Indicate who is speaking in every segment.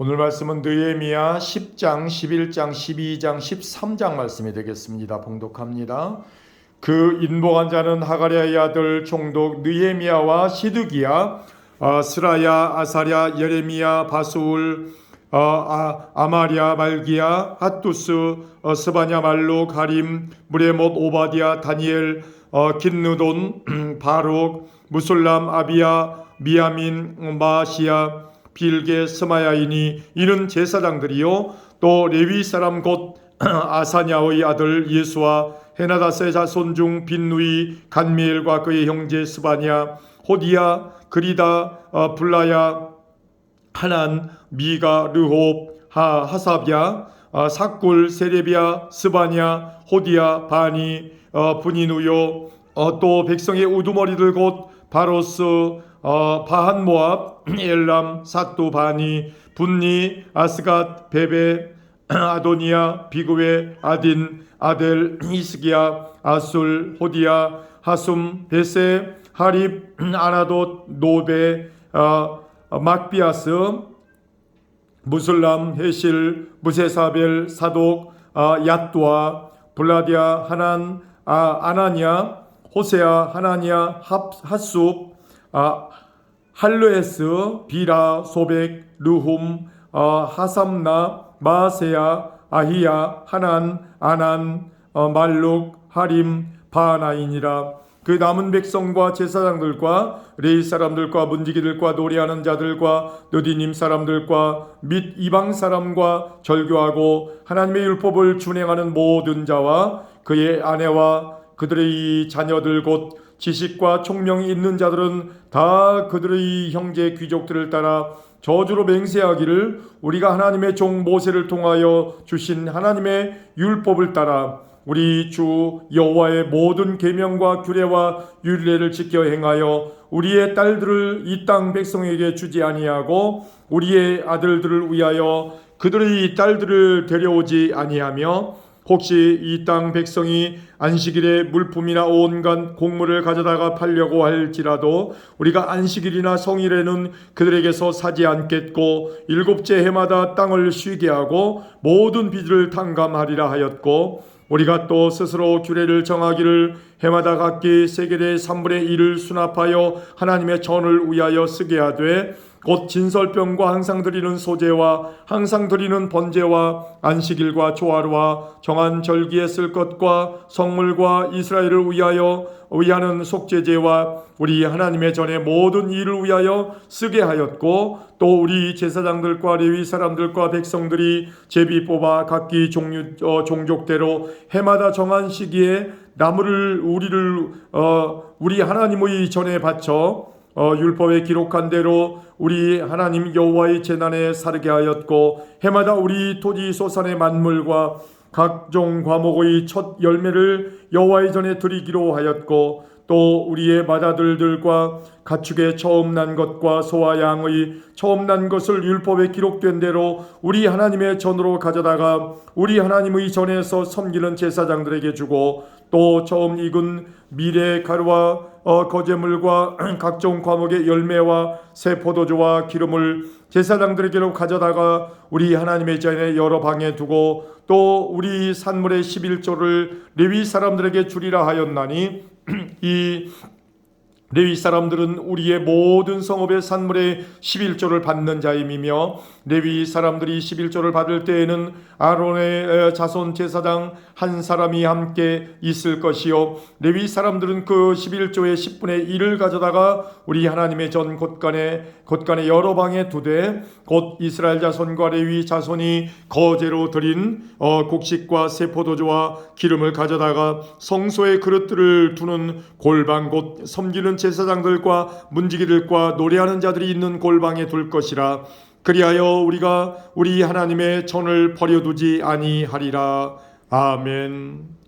Speaker 1: 오늘 말씀은 느헤미야 10장, 11장, 12장, 13장 말씀이 되겠습니다. 봉독합니다. 그 인복한 자는 하가랴의 아들 총독 느헤미야와 시드기야, 스라야, 아사랴, 예레미야, 바수울, 아마랴, 말기야, 핫두스, 스바냐, 말룩, 하림, 무레못, 오바디야, 다니엘, 긴느돈, 바룩, 무술람, 아비야, 미야민, 마시야, 빌게, 스마야이니 이는 제사장들이요 또 레위 사람 곧 아사냐의 아들 예수와 헤나다스의 자손 중 빈누이, 간미엘과 그의 형제 스바냐, 호디야, 그리다, 블라야, 하난, 미가, 르홉, 하삽야, 사꿀, 세레비야, 스바냐, 호디야, 바니, 분이누요, 또 백성의 우두머리들 곧 바로스, 바한모압, 엘람, 사또, 바니, 분니, 아스갓, 베베, 아도니아, 비그웨, 아딘, 아델, 히스기야, 아술, 호디야, 하숨, 베세, 하립, 아나돗, 노베, 막비아스, 무슬람, 헤실, 무세사벨, 사독, 얏두아, 블라디아, 하난, 아나니아, 호세아, 하나니아, 핫숲, 할르에스, 비라, 소백, 르훔, 하삼나, 마세야, 아히야, 하난, 아난, 말룩, 하림, 바나인이라. 그 남은 백성과 제사장들과 레위 사람들과 문지기들과 노래하는 자들과 느디님 사람들과 및 이방 사람과 절교하고 하나님의 율법을 준행하는 모든 자와 그의 아내와 그들의 자녀들 곧 지식과 총명이 있는 자들은 다 그들의 형제 귀족들을 따라 저주로 맹세하기를 우리가 하나님의 종 모세를 통하여 주신 하나님의 율법을 따라 우리 주 여호와의 모든 계명과 규례와 율례를 지켜 행하여 우리의 딸들을 이 땅 백성에게 주지 아니하고 우리의 아들들을 위하여 그들의 딸들을 데려오지 아니하며 혹시 이 땅 백성이 안식일에 물품이나 온갖 곡물을 가져다가 팔려고 할지라도 우리가 안식일이나 성일에는 그들에게서 사지 않겠고 일곱째 해마다 땅을 쉬게 하고 모든 빚을 탕감하리라 하였고 우리가 또 스스로 규례를 정하기를 해마다 각기 세겔의 3분의 1을 수납하여 하나님의 전을 위하여 쓰게 하되 곧 진설병과 항상 드리는 소제와 항상 드리는 번제와 안식일과 조화로와 정한 절기에 쓸 것과 성물과 이스라엘을 위하여 위하는 속죄제와 우리 하나님의 전의 모든 일을 위하여 쓰게 하였고 또 우리 제사장들과 레위 사람들과 백성들이 제비 뽑아 각기 종족대로 해마다 정한 시기에 나무를 우리 하나님의 전에 바쳐 율법에 기록한 대로 우리 하나님 여호와의 제단에 사르게 하였고 해마다 우리 토지 소산의 만물과 각종 과목의 첫 열매를 여호와의 전에 드리기로 하였고 또 우리의 맏아들들과 가축의 처음 난 것과 소와 양의 처음 난 것을 율법에 기록된 대로 우리 하나님의 전으로 가져다가 우리 하나님의 전에서 섬기는 제사장들에게 주고 또 처음 익은 밀의 가루와 거제물과 각종 과목의 열매와 새 포도주와 기름을 제사장들에게로 가져다가 우리 하나님의 전에 여러 방에 두고 또 우리 산물의 11조를 레위 사람들에게 주리라 하였나니 이 레위 사람들은 우리의 모든 성읍의 산물의 11조를 받는 자임이며 레위 사람들이 11조를 받을 때에는 아론의 자손 제사장 한 사람이 함께 있을 것이요 레위 사람들은 그 11조의 10분의 1을 가져다가 우리 하나님의 전 곳간에 여러 방에 두되 곧 이스라엘 자손과 레위 자손이 거제로 드린 곡식과 새 포도주와 기름을 가져다가 성소의 그릇들을 두는 골방 곧 섬기는 제사장들과 문지기들과 노래하는 자들이 있는 골방에 둘 것이라. 그리하여 우리가 우리 하나님의 전을 버려두지 아니하리라. 아멘.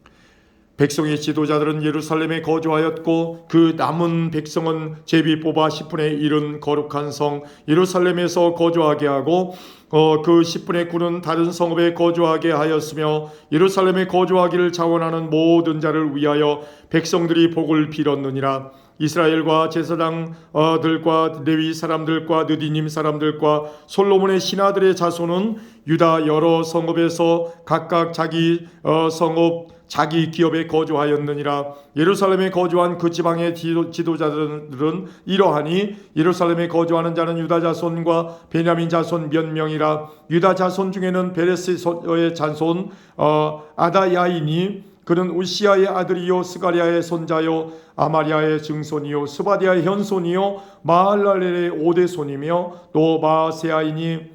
Speaker 1: 백성의 지도자들은 예루살렘에 거주하였고 그 남은 백성은 제비 뽑아 10분의 1은 거룩한 성 예루살렘에서 거주하게 하고 그 10분의 9는 다른 성읍에 거주하게 하였으며 예루살렘에 거주하기를 자원하는 모든 자를 위하여 백성들이 복을 빌었느니라. 이스라엘과 제사장들과 레위 사람들과 느디님 사람들과 솔로몬의 신하들의 자손은 유다 여러 성읍에서 각각 자기 성읍 자기 기업에 거주하였느니라. 예루살렘에 거주한 그 지방의 지도자들은 이러하니 예루살렘에 거주하는 자는 유다 자손과 베냐민 자손 몇 명이라. 유다 자손 중에는 베레스의 자손 아다야이니 그는 우시아의 아들이요 스가랴의 손자요 아마리아의 증손이요 스바디아의 현손이요 마할랄렐의 오대손이며 또 마세야이니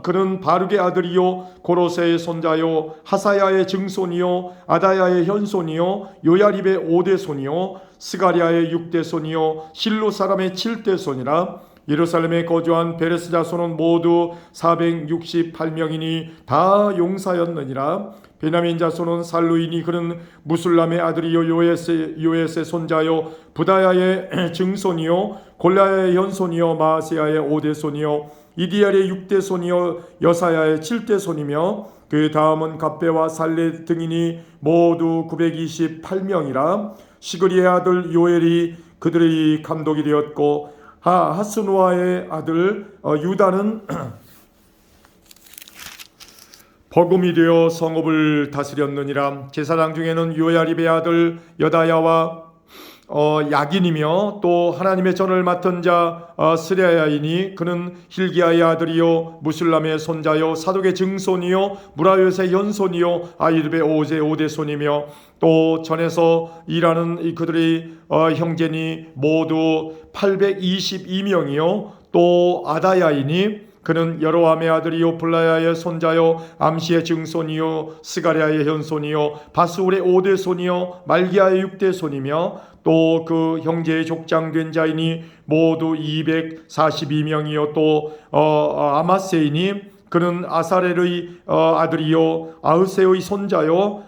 Speaker 1: 그는 바룩의 아들이요 고로세의 손자요 하사야의 증손이요 아다야의 현손이요 요야립의 오대손이요 스가랴의 육대손이요 실로 사람의 칠대손이라. 예루살렘에 거주한 베레스 자손은 모두 468명이니 다 용사였느니라. 베냐민 자손은 살루이니 그는 무술람의 아들이요 요에스의 손자요 부다야의 증손이요 골라야의 현손이요 마세야의 오대손이요 이디알의 6대손이요 여사야의 7대손이며 그 다음은 갑배와 살레 등이니 모두 928명이라. 시그리의 아들 요엘이 그들의 감독이 되었고 하스누아의 아들 유다는 버금이 되어 성읍을 다스렸느니라. 제사장 중에는 요야립의 아들 여다야와 야긴이며 또 하나님의 전을 맡은 자 스레야이니 그는 힐기야의 아들이요 무술람의 손자요 사독의 증손이요 무라요의 현손이요 아이르의 오대손이며 또 전에서 일하는 그들의 형제니 모두 822명이요 또 아다야이니 그는 여로함의 아들이요 블라야의 손자요 암시의 증손이요 스가랴의 현손이요 바스울의 오대손이요 말기야의 6대손이며 또 그 형제의 족장된 자이니 모두 242명이요 또 아마세이니 그는 아사렐의 아들이요 아흐세의 손자요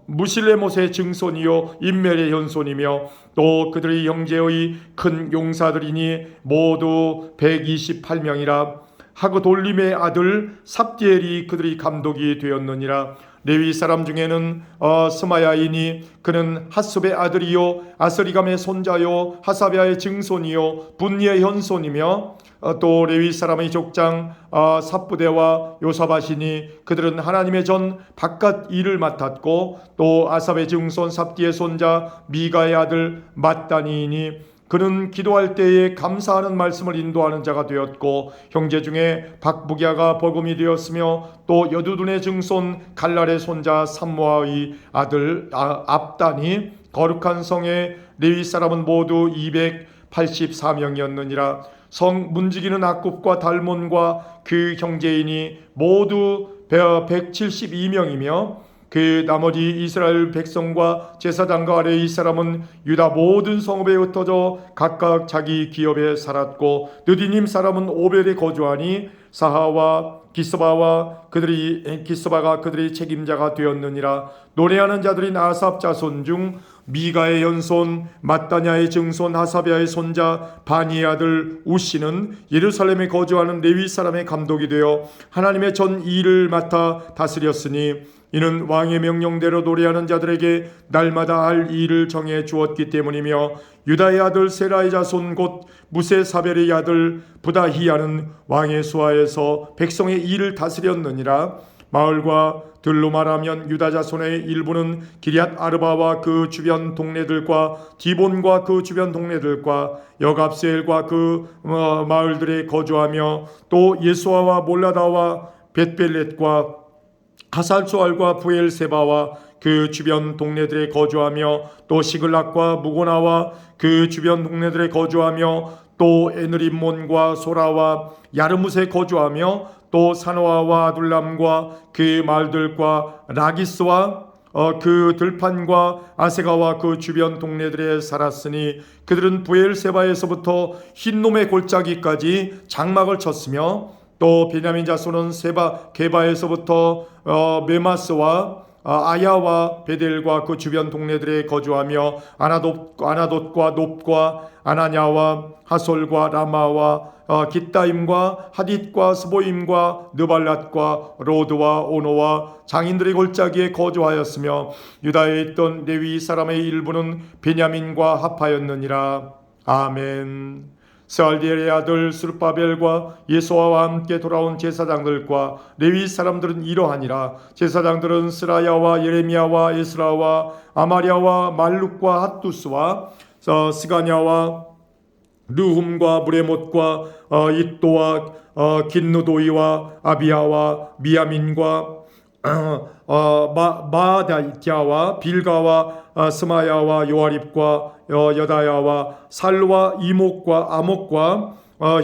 Speaker 1: 무실레못의 증손이요 임멜의 현손이며 또 그들의 형제의 큰 용사들이니 모두 128명이라. 하그돌림의 아들 삽디엘이 그들의 감독이 되었느니라. 레위 사람 중에는 스마야이니 그는 하습의 아들이요 아스리감의 손자요 하사비아의 증손이요 분니의 현손이며 또 레위 사람의 족장 삽부대와 요사바시니 그들은 하나님의 전 바깥 일을 맡았고 또 아삽의 증손 삽디의 손자 미가의 아들 mat다니이니 그는 기도할 때에 감사하는 말씀을 인도하는 자가 되었고 형제 중에 박부기아가 버금이 되었으며 또 여두둔의 증손 갈랄의 손자 삼모아의 아들 압단이 거룩한 성의 레위 사람은 모두 284명이었느니라. 성 문지기는 악굽과 달몬과 그 형제이니 모두 172명이며 그 나머지 이스라엘 백성과 제사장과 레위 사람은 유다 모든 성읍에 흩어져 각각 자기 기업에 살았고 느디님 사람은 오벨에 거주하니 사하와 기스바가 그들의 책임자가 되었느니라. 노래하는 자들인 아삽 자손 중 미가의 현손 mat다냐의 증손 하사비아의 손자 바니의 아들 우시는 예루살렘에 거주하는 레위 사람의 감독이 되어 하나님의 전 일을 맡아 다스렸으니 이는 왕의 명령대로 노래하는 자들에게 날마다 할 일을 정해 주었기 때문이며 유다의 아들 세라의 자손 곧 무세사벨의 아들 부다히야는 왕의 수하에서 백성의 일을 다스렸느니라. 마을과 들로 말하면 유다 자손의 일부는 기럇 아르바와 그 주변 동네들과 디본과 그 주변 동네들과 여갑세엘과 그 마을들에 거주하며 또 예수아와 몰라다와 벳벨렛과 하살소알과 부엘세바와 그 주변 동네들에 거주하며 또 시글락과 무고나와 그 주변 동네들에 거주하며 또 에느림몬과 소라와 야르뭇에 거주하며 또 사노아와 아둘람과 그 마을들과 라기스와 그 들판과 아세가와 그 주변 동네들에 살았으니 그들은 부엘세바에서부터 흰놈의 골짜기까지 장막을 쳤으며 또 베냐민 자손은 게바에서부터 메마스와 아야와 베델과 그 주변 동네들에 거주하며 아나돗과 높과 아나냐와 하솔과 라마와 깃다임과 하딧과 스보임과 느발랏과 로드와 오노와 장인들의 골짜기에 거주하였으며 유다에 있던 레위 사람의 일부는 베냐민과 합하였느니라. 아멘. 스알디엘의 아들 스룹바벨과 예수아와 함께 돌아온 제사장들과 레위 사람들은 이러하니라. 제사장들은 스라야와 예레미야와 에스라와 아마랴와 말룩과 핫두스와 스가냐와 르훔과 무레못과 이또와 긴누도이와 아비야와 미야민과 마다이랴와 빌가와 스마야와 요아립과 여다야와 살와 이목과 아목과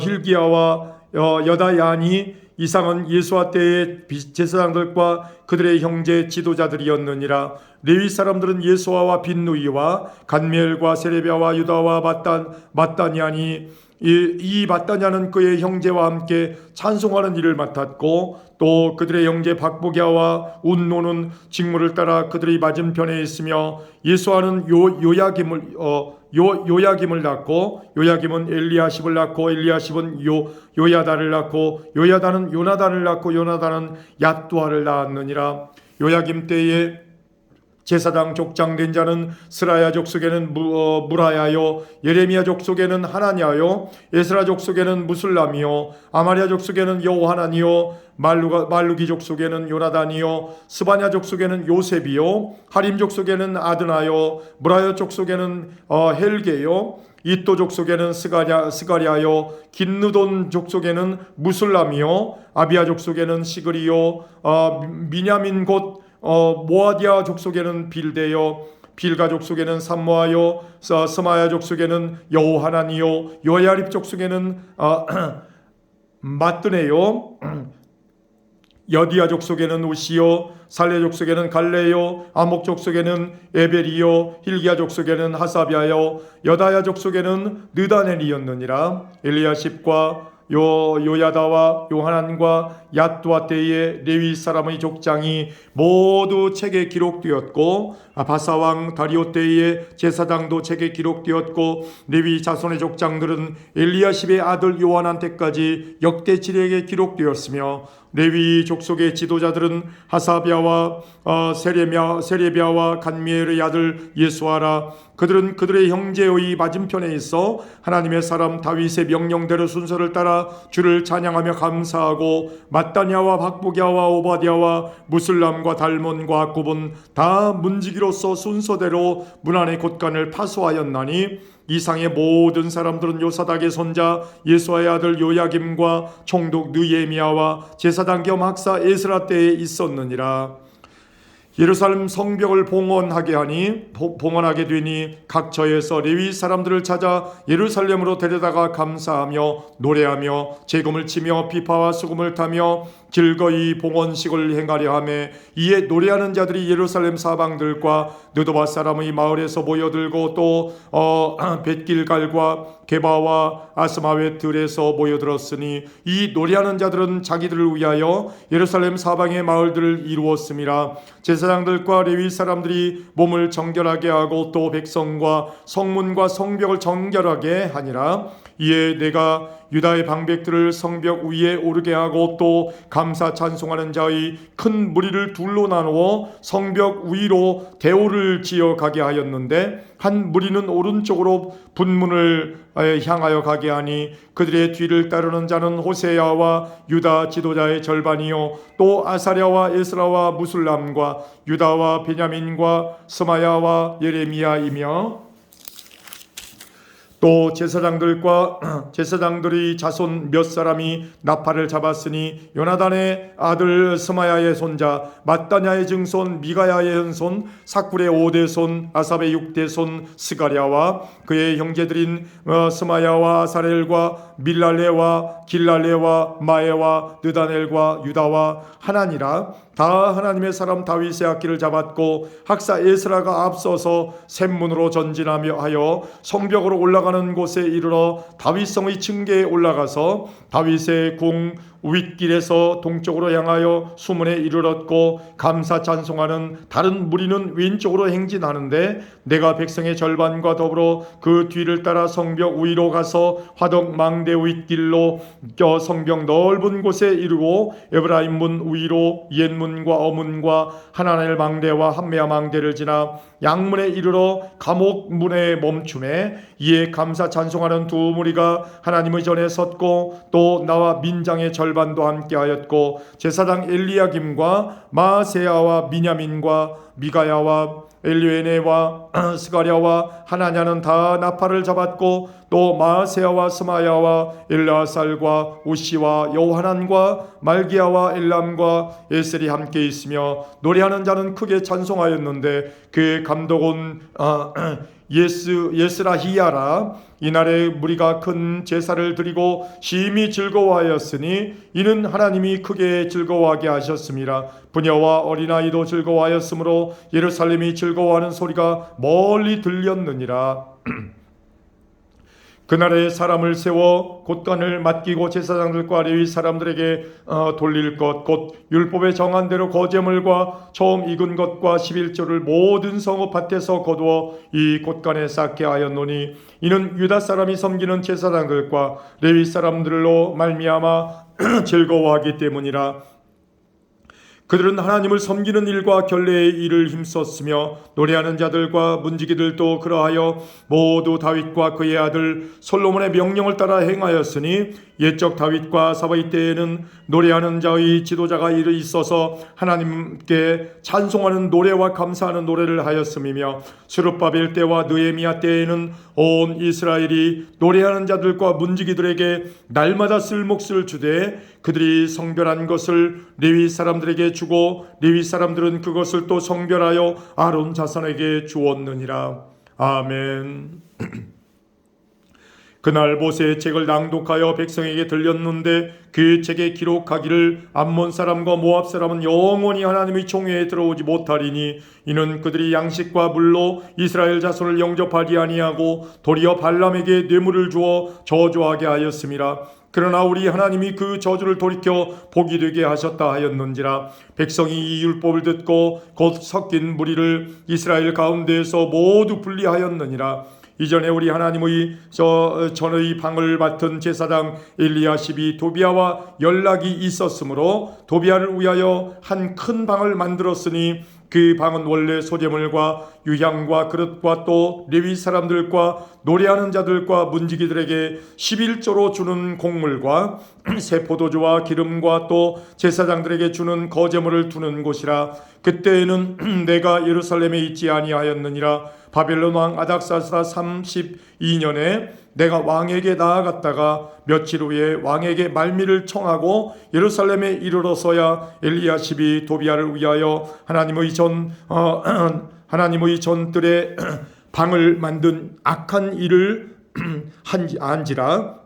Speaker 1: 힐기야와 여다야니 이상은 예수와 때의 제사장들과 그들의 형제 지도자들이었느니라. 레위 사람들은 예수아와 빈누이와 간미엘과 세레비아와 유다와 마따냐니 이 마따냐는 그의 형제와 함께 찬송하는 일을 맡았고 또 그들의 형제 박보기야와 운노는 직무를 따라 그들이 맞은편에 있으며 예수아는 요야김을 낳고 요야김은 엘리야십을 낳고 엘리야십은 요야다를 낳고 요야다는 요나단을 낳고 요나단은 얏두아를 낳았느니라. 요야김 때에 제사장 족장 된 자는 스라야 족속에는 무라야요 예레미야 족속에는 하나냐요 에스라 족속에는 무술람이요 아마랴 족속에는 여호하나니요 말루기 족속에는 요나단이요 스바냐 족속에는 요셉이요 하림 족속에는 아드나요 무라야 족속에는 헬게요 이또 족속에는 스가랴요 긴느돈 족속에는 무술람이요 아비야 족속에는 시그리요 미냐민 곧 모아디아 족속에는 빌데요 빌가 족속에는 삼모아요 스마야 족속에는 여호하나니요 요야립 족속에는 마뜨네요 여디야 족속에는 우시요 살레 족속에는 갈레요 아목 족속에는 에벨이요 힐기야 족속에는 하사비아요 여다야 족속에는 느다넬이었느니라. 엘리야십과 요야다와 요하난과 얏두아 때의 레위 사람의 족장이 모두 책에 기록되었고 바사왕 다리오 때의 제사장도 책에 기록되었고 레위 자손의 족장들은 엘리야십의 아들 요하난 때까지 역대지략에 기록되었으며 레위 족속의 지도자들은 하사비아와 세레비아와 간미엘의 아들 예수아라. 그들은 그들의 형제의 맞은편에 있어 하나님의 사람 다윗의 명령대로 순서를 따라 주를 찬양하며 감사하고 마따냐와 박보기야와 오바디야와 무슬람과 달몬과 악굽은 다 문지기로서 순서대로 문안의 곳간을 파수하였나니 이상의 모든 사람들은 요사닥의 손자 예수아의 아들 요야김과 총독 느헤미야와 제사장 겸 학사 에스라 때에 있었느니라. 예루살렘 성벽을 봉헌하게 되니 각 처에서 레위 사람들을 찾아 예루살렘으로 데려다가 감사하며 노래하며 재금을 치며 비파와 수금을 타며 즐거이 봉헌식을 행하려 하매 이에 노래하는 자들이 예루살렘 사방들과 느도바 사람의 마을에서 모여들고 또 벳길갈과 게바와 아스마웨들에서 모여들었으니 이 노래하는 자들은 자기들을 위하여 예루살렘 사방의 마을들을 이루었음이라. 제사장들과 레위 사람들이 몸을 정결하게 하고 또 백성과 성문과 성벽을 정결하게 하니라. 이에 내가 유다의 방백들을 성벽 위에 오르게 하고 또 감사 찬송하는 자의 큰 무리를 둘로 나누어 성벽 위로 대오를 지어 가게 하였는데 한 무리는 오른쪽으로 분문을 향하여 가게 하니 그들의 뒤를 따르는 자는 호세야와 유다 지도자의 절반이요 또 아사랴와 에스라와 무술람과 유다와 베냐민과 스마야와 예레미야이며 또 제사장들의 자손 몇 사람이 나팔을 잡았으니 요나단의 아들 스마야의 손자 마따냐의 증손 미가야의 현손 삭불의 5대손 아삽의 6대손 스가랴와 그의 형제들인 스마야와 아사렐과 밀랄레와 길랄레와 마에와 느다넬과 유다와 하나니라. 다 하나님의 사람 다윗의 악기를 잡았고 학사 에스라가 앞서서 샘문으로 전진하며 하여 성벽으로 올라가 들어가는 곳에 이르러 다윗성의 층계에 올라가서 다윗의 궁 윗길에서 동쪽으로 향하여 수문에 이르렀고 감사 찬송하는 다른 무리는 왼쪽으로 행진하는데 내가 백성의 절반과 더불어 그 뒤를 따라 성벽 위로 가서 화덕 망대 윗길로 성벽 넓은 곳에 이르고 에브라임 문 위로 옛문과 어문과 하나넬 망대와 함메아 망대를 지나 양문에 이르러 감옥 문에 멈춤에 이에 감사 찬송하는 두 무리가 하나님의 전에 섰고 또 나와 민장의 절반도 함께하였고 제사장 엘리야김과 마세야와 미냐민과 미가야와 엘리에네와 스가랴와 하나냐는 다 나팔을 잡았고 또 마세야와 스마야와 엘라살과 우시와 여호하난과 말기야와 엘람과 에셀이 함께 있으며 노래하는 자는 크게 찬송하였는데 그의 감독은 예스라히야라. 이날에 무리가 큰 제사를 드리고 심히 즐거워하였으니 이는 하나님이 크게 즐거워하게 하셨습니다. 부녀와 어린아이도 즐거워하였으므로 예루살렘이 즐거워하는 소리가 멀리 들렸느니라. 그날에 사람을 세워 곳간을 맡기고 제사장들과 레위 사람들에게 돌릴 것 곧 율법에 정한 대로 거제물과 처음 익은 것과 11조를 모든 성읍 밭에서 거두어 이 곳간에 쌓게 하였노니 이는 유다 사람이 섬기는 제사장들과 레위 사람들로 말미암아 즐거워하기 때문이라. 그들은 하나님을 섬기는 일과 결례의 일을 힘썼으며 노래하는 자들과 문지기들도 그러하여 모두 다윗과 그의 아들 솔로몬의 명령을 따라 행하였으니 옛적 다윗과 사바이 때에는 노래하는 자의 지도자가 있어서 하나님께 찬송하는 노래와 감사하는 노래를 하였음이며 스룹바벨 때와 느헤미야 때에는 온 이스라엘이 노래하는 자들과 문지기들에게 날마다 쓸 몫을 주되 그들이 성별한 것을 레위 사람들에게 주고 레위 사람들은 그것을 또 성별하여 아론 자손에게 주었느니라. 아멘. 그날 모세의 책을 낭독하여 백성에게 들렸는데 그 책에 기록하기를 암몬 사람과 모압 사람은 영원히 하나님의 총회에 들어오지 못하리니 이는 그들이 양식과 물로 이스라엘 자손을 영접하지 아니하고 도리어 발람에게 뇌물을 주어 저주하게 하였음이라. 그러나 우리 하나님이 그 저주를 돌이켜 복이 되게 하셨다 하였는지라. 백성이 이 율법을 듣고 곧 섞인 무리를 이스라엘 가운데에서 모두 분리하였느니라. 이전에 우리 하나님의 전의 방을 맡은 제사장 엘리야십이 도비아와 연락이 있었으므로 도비아를 위하여 한 큰 방을 만들었으니 그 방은 원래 소재물과 유향과 그릇과 또 레위 사람들과 노래하는 자들과 문지기들에게 11조로 주는 곡물과 새 포도주와 기름과 또 제사장들에게 주는 거제물을 두는 곳이라. 그때에는 내가 예루살렘에 있지 아니하였느니라. 바벨론 왕 아닥사스다 32년에 내가 왕에게 나아갔다가 며칠 후에 왕에게 말미를 청하고 예루살렘에 이르러서야 엘리야십이 도비아를 위하여 하나님의 전들의 방을 만든 악한 일을 한지라.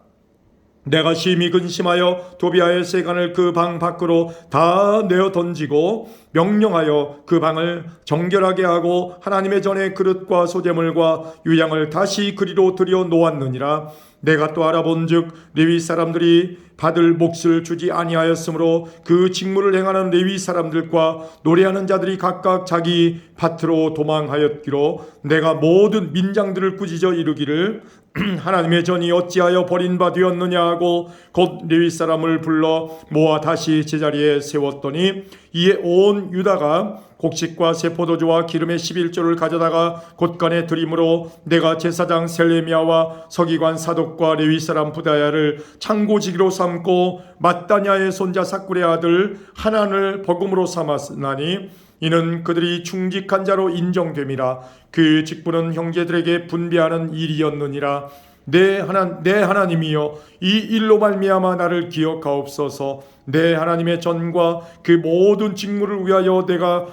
Speaker 1: 내가 심히 근심하여 도비아의 세간을 그 방 밖으로 다 내어 던지고 명령하여 그 방을 정결하게 하고 하나님의 전에 그릇과 소재물과 유향을 다시 그리로 들여 놓았느니라. 내가 또 알아본즉 레위 사람들이 받을 몫을 주지 아니하였으므로 그 직무를 행하는 레위 사람들과 노래하는 자들이 각각 자기 밭으로 도망하였기로 내가 모든 민장들을 꾸짖어 이르기를 하나님의 전이 어찌하여 버린 바 되었느냐 하고 곧 레위 사람을 불러 모아 다시 제자리에 세웠더니 이에 온 유다가 곡식과 새 포도주와 기름의 11조를 가져다가 곳간에 드림으로 내가 제사장 셀레미야와 서기관 사독과 레위 사람 부다야를 창고지기로 삼고 mat다냐의 손자 삭굴의 아들 하난을 버금으로 삼았나니 이는 그들이 충직한 자로 인정됨이라. 그 직분은 형제들에게 분배하는 일이었느니라. 내 하나님이여 이 일로 말미암아 나를 기억하옵소서. 내 하나님의 전과 그 모든 직무를 위하여 내가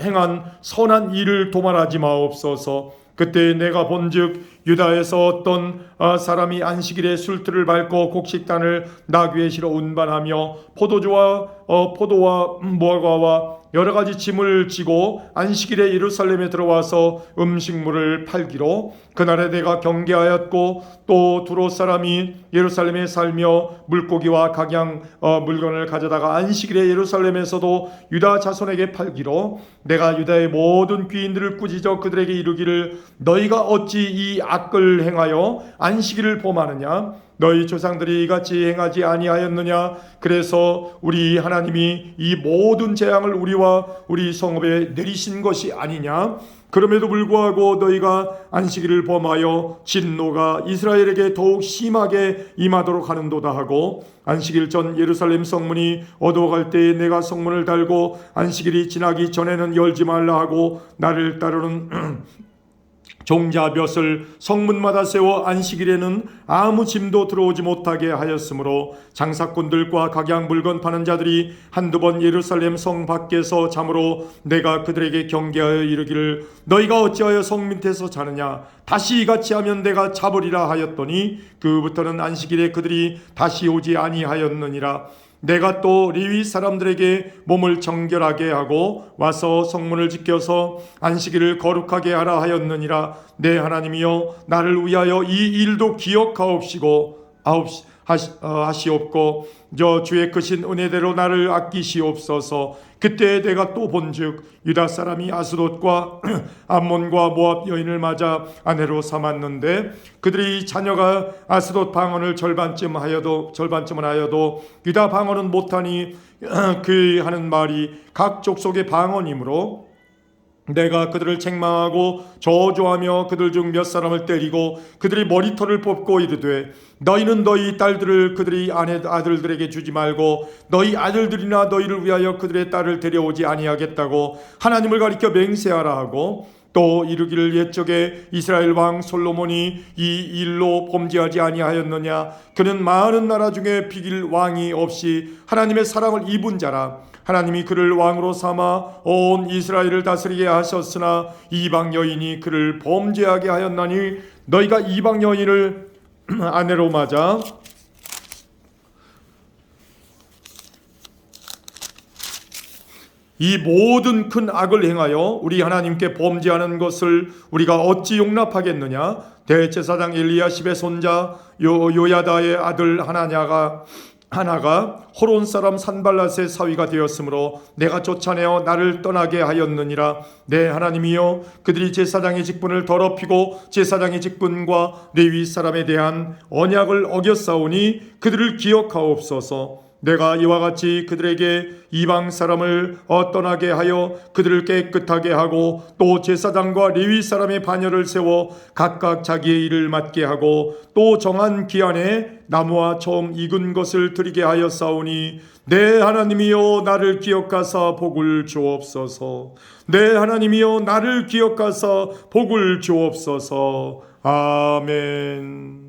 Speaker 1: 행한 선한 일을 도말하지 마옵소서. 그때 내가 본즉 유다에서 어떤 사람이 안식일에 술틀을 밟고 곡식단을 나귀에 실어 운반하며 포도와 무화과와 여러 가지 짐을 지고 안식일에 예루살렘에 들어와서 음식물을 팔기로 그날에 내가 경계하였고 또 두로 사람이 예루살렘에 살며 물고기와 각양 물건을 가져다가 안식일에 예루살렘에서도 유다 자손에게 팔기로 내가 유다의 모든 귀인들을 꾸짖어 그들에게 이르기를 너희가 어찌 이 악을 행하여 안식일을 범하느냐 너희 조상들이 이같이 행하지 아니하였느냐 그래서 우리 하나님이 이 모든 재앙을 우리와 우리 성읍에 내리신 것이 아니냐 그럼에도 불구하고 너희가 안식일을 범하여 진노가 이스라엘에게 더욱 심하게 임하도록 하는도다 하고 안식일 전 예루살렘 성문이 어두워갈 때에 내가 성문을 달고 안식일이 지나기 전에는 열지 말라 하고 나를 따르는 종자 몇을 성문마다 세워 안식일에는 아무 짐도 들어오지 못하게 하였으므로 장사꾼들과 각양 물건 파는 자들이 한두 번 예루살렘 성 밖에서 잠으로 내가 그들에게 경계하여 이르기를 너희가 어찌하여 성 밑에서 자느냐 다시 이같이 하면 내가 잡으리라 하였더니 그부터는 안식일에 그들이 다시 오지 아니하였느니라. 내가 또 레위 사람들에게 몸을 정결하게 하고 와서 성문을 지켜서 안식일을 거룩하게 하라 하였느니라. 내 하나님이여 나를 위하여 이 일도 기억하옵시고 하시옵고 저 주의 크신 은혜대로 나를 아끼시옵소서. 그때 내가 또 본즉 유다 사람이 아스돗과 암몬과 모압 여인을 맞아 아내로 삼았는데 그들이 자녀가 아스돗 방언을 절반쯤은 하여도 유다 방언은 못하니 그 하는 말이 각 족속의 방언이므로 내가 그들을 책망하고 저주하며 그들 중 몇 사람을 때리고 그들이 머리털을 뽑고 이르되 너희는 너희 딸들을 그들이 아들들에게 주지 말고 너희 아들들이나 너희를 위하여 그들의 딸을 데려오지 아니하겠다고 하나님을 가리켜 맹세하라 하고 또 이르기를 옛적에 이스라엘 왕 솔로몬이 이 일로 범죄하지 아니하였느냐 그는 많은 나라 중에 비길 왕이 없이 하나님의 사랑을 입은 자라. 하나님이 그를 왕으로 삼아 온 이스라엘을 다스리게 하셨으나 이방 여인이 그를 범죄하게 하였나니 너희가 이방 여인을 아내로 맞아 이 모든 큰 악을 행하여 우리 하나님께 범죄하는 것을 우리가 어찌 용납하겠느냐. 대제사장 엘리야십의 손자 요야다의 아들 하나가 호론 사람 산발랏의 사위가 되었으므로 내가 쫓아내어 나를 떠나게 하였느니라. 내 하나님이여 그들이 제사장의 직분을 더럽히고 제사장의 직분과 레위 사람에 대한 언약을 어겼사오니 그들을 기억하옵소서. 내가 이와 같이 그들에게 이방 사람을 떠나게 하여 그들을 깨끗하게 하고 또 제사장과 레위 사람의 반열을 세워 각각 자기의 일을 맡게 하고 또 정한 기한에 나무와 처음 익은 것을 드리게 하였사오니 내 하나님이여 나를 기억하사 복을 주옵소서. 내 하나님이여 나를 기억하사 복을 주옵소서. 아멘.